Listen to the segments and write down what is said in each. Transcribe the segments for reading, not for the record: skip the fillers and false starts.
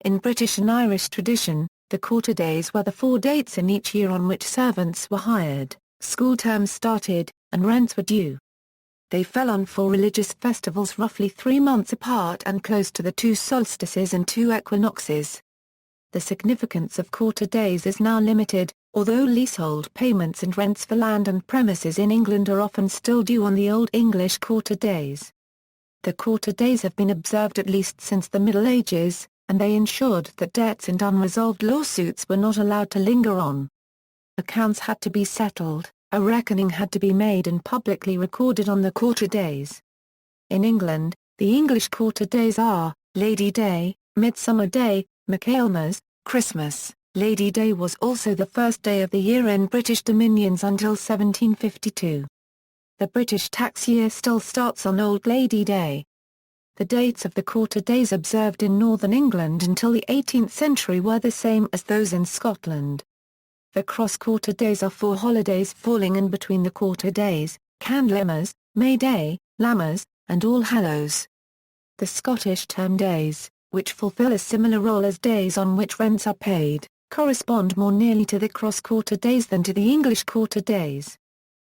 In British and Irish tradition, the quarter days were the 4 dates in each year on which servants were hired, school terms started, and rents were due. They fell on 4 religious festivals roughly 3 months apart and close to the 2 solstices and 2 equinoxes. The significance of quarter days is now limited, although leasehold payments and rents for land and premises in England are often still due on the Old English quarter days. The quarter days have been observed at least since the Middle Ages, and they ensured that debts and unresolved lawsuits were not allowed to linger on. Accounts had to be settled, a reckoning had to be made and publicly recorded on the quarter days. In England, the English quarter days are, Lady Day, Midsummer Day, Michaelmas, Christmas. Lady Day was also the first day of the year in British dominions until 1752. The British tax year still starts on Old Lady Day. The dates of the quarter days observed in northern England until the 18th century were the same as those in Scotland. The cross-quarter days are 4 holidays falling in between the quarter days: Candlemas, May Day, Lammas, and All Hallows. The Scottish term days, which fulfill a similar role as days on which rents are paid, correspond more nearly to the cross-quarter days than to the English quarter days.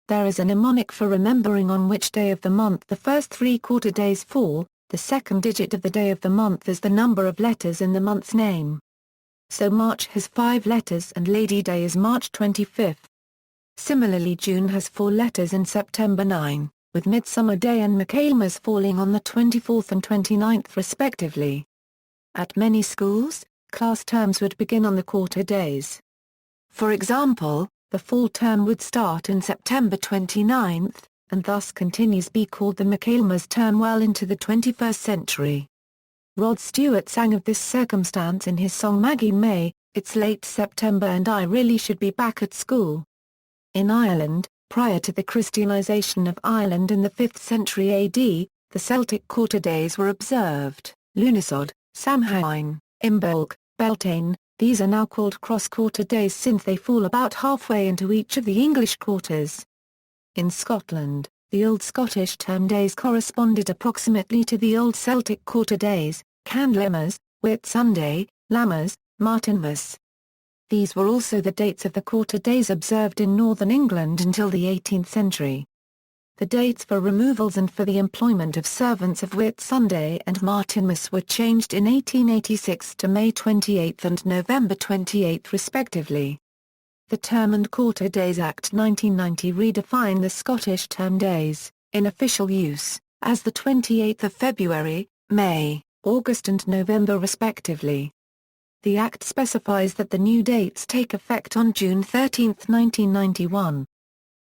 There is a mnemonic for remembering on which day of the month the first 3 quarter days fall. The second digit of the day of the month is the number of letters in the month's name. So March has 5 letters and Lady Day is March 25th. Similarly, June has 4 letters and September 9, with Midsummer Day and Michaelmas falling on the 24th and 29th respectively. At many schools, class terms would begin on the quarter days. For example, the fall term would start in September 29th, and thus continues be called the Michaelmas term well into the 21st century. Rod Stewart sang of this circumstance in his song Maggie May, "It's late September and I really should be back at school." In Ireland, prior to the Christianization of Ireland in the 5th century AD, the Celtic quarter days were observed: Lughnasadh, Samhain, Imbolc, Beltane. These are now called cross-quarter days since they fall about halfway into each of the English quarters. In Scotland, the Old Scottish term days corresponded approximately to the Old Celtic quarter days: Candlemas, Whit Sunday, Lammas, Martinmas. These were also the dates of the quarter days observed in northern England until the 18th century. The dates for removals and for the employment of servants of Whit Sunday and Martinmas were changed in 1886 to May 28 and November 28 respectively. The Term and Quarter Days Act 1990 redefined the Scottish term days, in official use, as the 28th of February, May, August and November respectively. The Act specifies that the new dates take effect on June 13, 1991.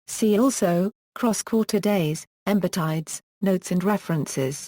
See also, Cross-Quarter Days, Embittides, Notes and References.